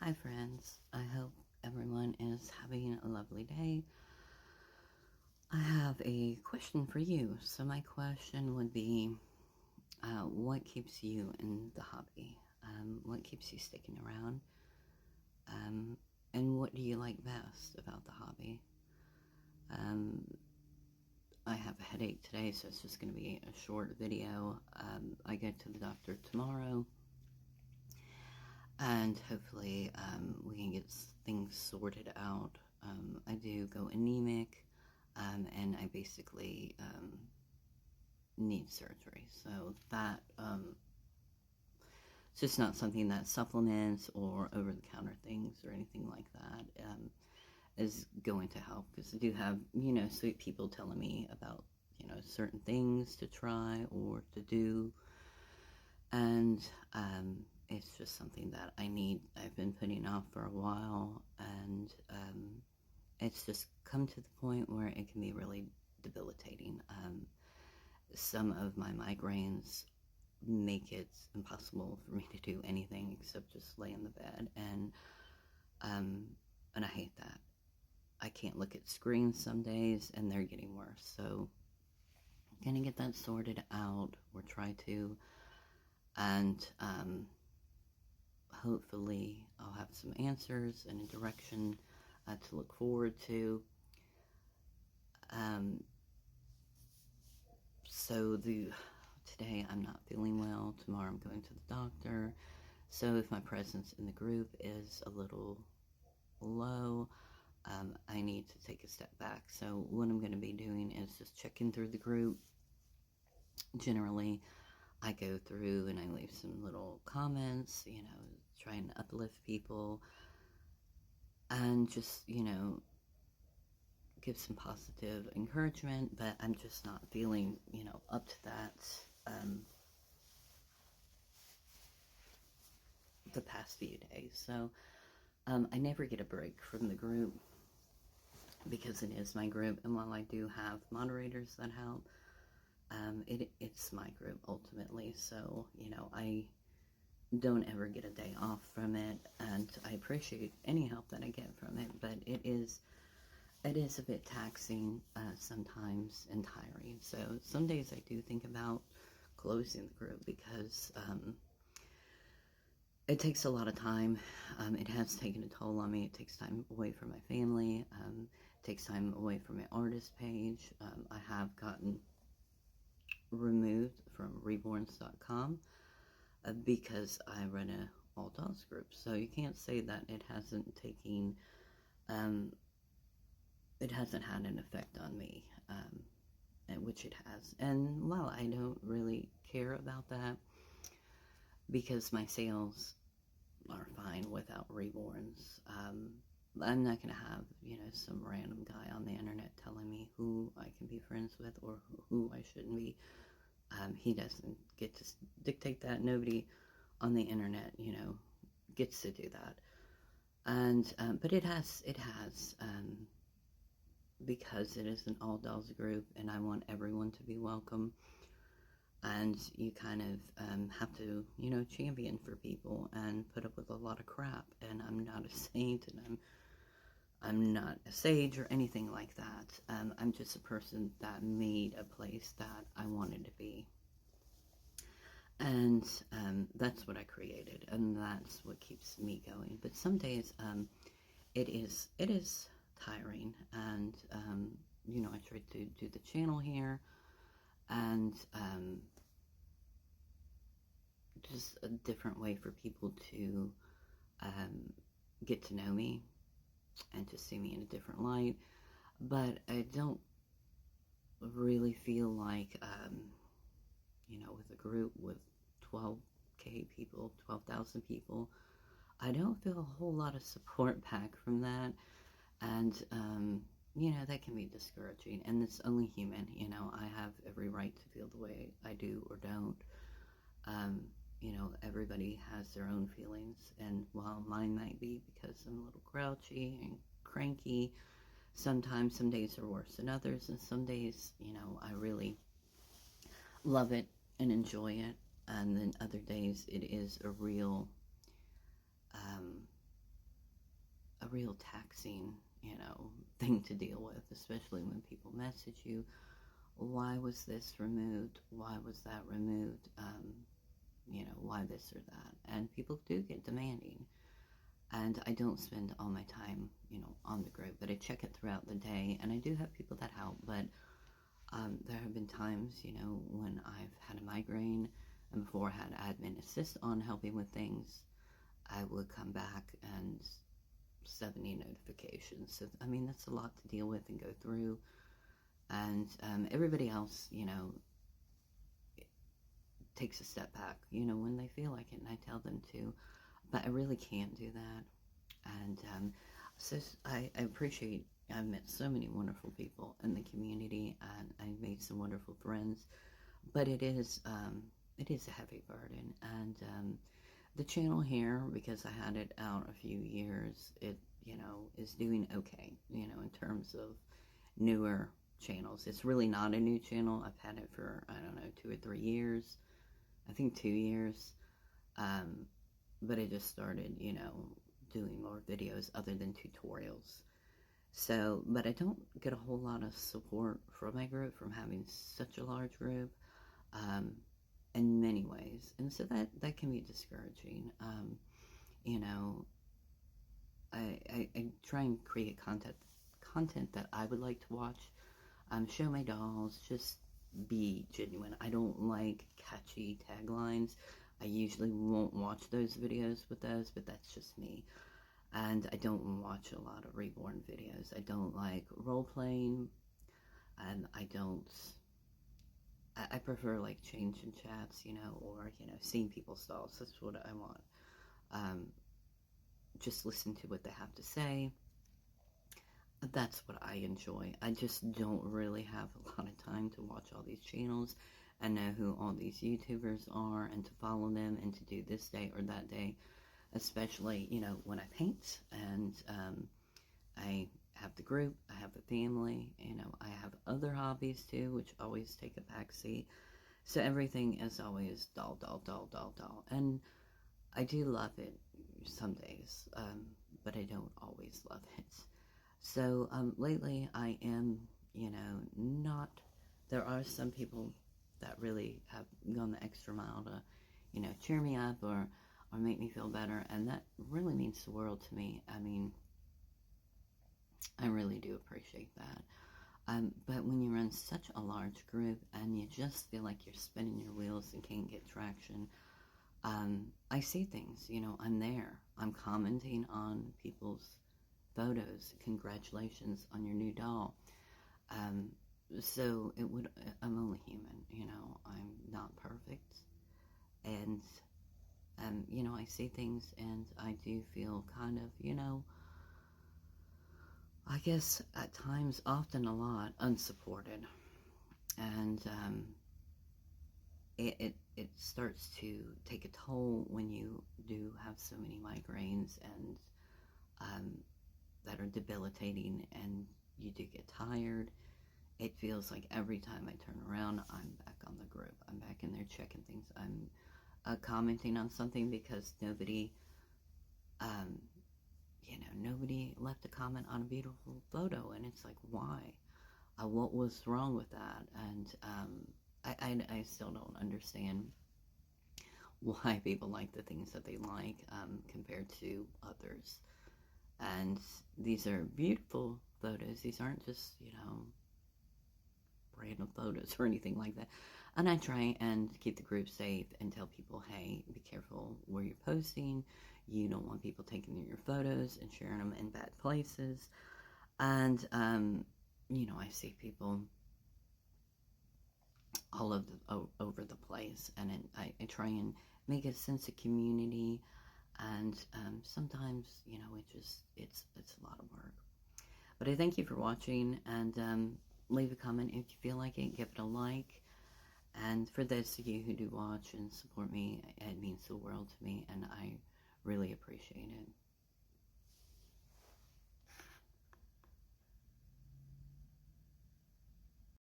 Hi, friends. I hope everyone is having a lovely day. I have a question for you. So, my question would be what keeps you in the hobby? What keeps you sticking around? Um, and what do you like best about the hobby? Um, I have a headache today, so it's just going to be a short video. I get to the doctor tomorrow, and hopefully we can get things sorted out. I do go anemic, and I basically need surgery. So that it's just not something that supplements or over-the-counter things or anything like that is going to help, because I do have sweet people telling me about certain things to try or to do, and it's just something that I've been putting off for a while, and it's just come to the point where it can be really debilitating. Some of my migraines make it impossible for me to do anything except just lay in the bed, um, and I hate that. I can't look at screens some days, and they're getting worse. So, gonna get that sorted out, or try to, and hopefully I'll have some answers and a direction to look forward to. Um, so today I'm not feeling well. Tomorrow I'm going to the doctor. So if my presence in the group is a little low, I need to take a step back. So what I'm going to be doing is just checking through the group. Generally, I go through and I leave some little comments, trying to uplift people, and just, give some positive encouragement, but I'm just not feeling, up to that the past few days. So I never get a break from the group because it is my group, and while I do have moderators that help, it's my group ultimately. So, I don't ever get a day off from it, and I appreciate any help that I get from it, but it is a bit taxing sometimes, and tiring. So some days I do think about closing the group, because it takes a lot of time. It has taken a toll on me. It takes time away from my family. It takes time away from my artist page. I have gotten removed from reborns.com because I run a all dolls group. So you can't say that it hasn't um, had an effect on me, which it has. And while I don't really care about that, because my sales are fine without reborns, I'm not going to have, some random guy on the internet telling me who I can be friends with or who I shouldn't be. He doesn't get to dictate that. Nobody on the internet, gets to do that. And but it has because it is an all dolls group, and I want everyone to be welcome. And you kind of have to, champion for people and put up with a lot of crap. And I'm not a saint, and I'm not a sage or anything like that. I'm just a person that made a place that I wanted to be. And that's what I created, and that's what keeps me going. But some days it is tiring, and I try to do the channel here, and just a different way for people to um, get to know me and to see me in a different light. But I don't really feel like, with a group with 12K people, 12,000 people, I don't feel a whole lot of support back from that. And, that can be discouraging. And it's only human. I have every right to feel the way I do or don't. Everybody has their own feelings, and while mine might be because I'm a little grouchy and cranky, sometimes some days are worse than others, and some days, I really love it and enjoy it, and then other days it is a real real taxing, thing to deal with, especially when people message you. Why was this removed? Why was that removed? Why this or that? And people do get demanding. And I don't spend all my time, on the group, but I check it throughout the day. And I do have people that help, but there have been times, when I've had a migraine and before I had admin assist on helping with things, I would come back and 70 notifications. So, I mean, that's a lot to deal with and go through. And everybody else, takes a step back, when they feel like it, and I tell them to. But I really can't do that. And so I appreciate, I've met so many wonderful people in the community, and I made some wonderful friends. But it is a heavy burden. And the channel here, because I had it out a few years, it, is doing okay, in terms of newer channels. It's really not a new channel. I've had it for, I don't know, 2 or 3 years. I think 2 years. But I just started, doing more videos other than tutorials. So, but I don't get a whole lot of support from my group, from having such a large group, in many ways. And so that can be discouraging. I try and create content that I would like to watch. Show my dolls, just be genuine. I don't like catchy taglines. I usually won't watch those videos with those, but that's just me. And I don't watch a lot of reborn videos. I don't like role-playing, and I prefer like changing chats, or, seeing people's dolls. That's what I want. Just listen to what they have to say. That's what I enjoy. I just don't really have a lot of time to watch all these channels and know who all these YouTubers are and to follow them and to do this day or that day, especially, when I paint and I have the group, I have the family, I have other hobbies too, which always take a backseat. So everything is always doll, doll, doll, doll, doll. And I do love it some days, but I don't always love it. So lately I am, not, there are some people that really have gone the extra mile to, cheer me up or make me feel better, and that really means the world to me. I mean, I really do appreciate that. But when you run such a large group and you just feel like you're spinning your wheels and can't get traction, I see things, I'm there. I'm commenting on people's photos. Congratulations on your new doll. So I'm only human, I'm not perfect. And, I see things and I do feel kind of, I guess at times, often a lot, unsupported. And it starts to take a toll when you do have so many migraines and that are debilitating, and you do get tired. It feels like every time I turn around, I'm back on the group. I'm back in there checking things. I'm commenting on something because nobody left a comment on a beautiful photo, and it's like, why? What was wrong with that? And I still don't understand why people like the things that they like compared to others. And these are beautiful photos. These aren't just, random photos or anything like that. And I try and keep the group safe and tell people, hey, be careful where you're posting. You don't want people taking your photos and sharing them in bad places. And, I see people all over the place, and I try and make a sense of community. And sometimes, it's a lot of work. But I thank you for watching, and leave a comment if you feel like it. Give it a like. And for those of you who do watch and support me, it means the world to me, and I really appreciate it.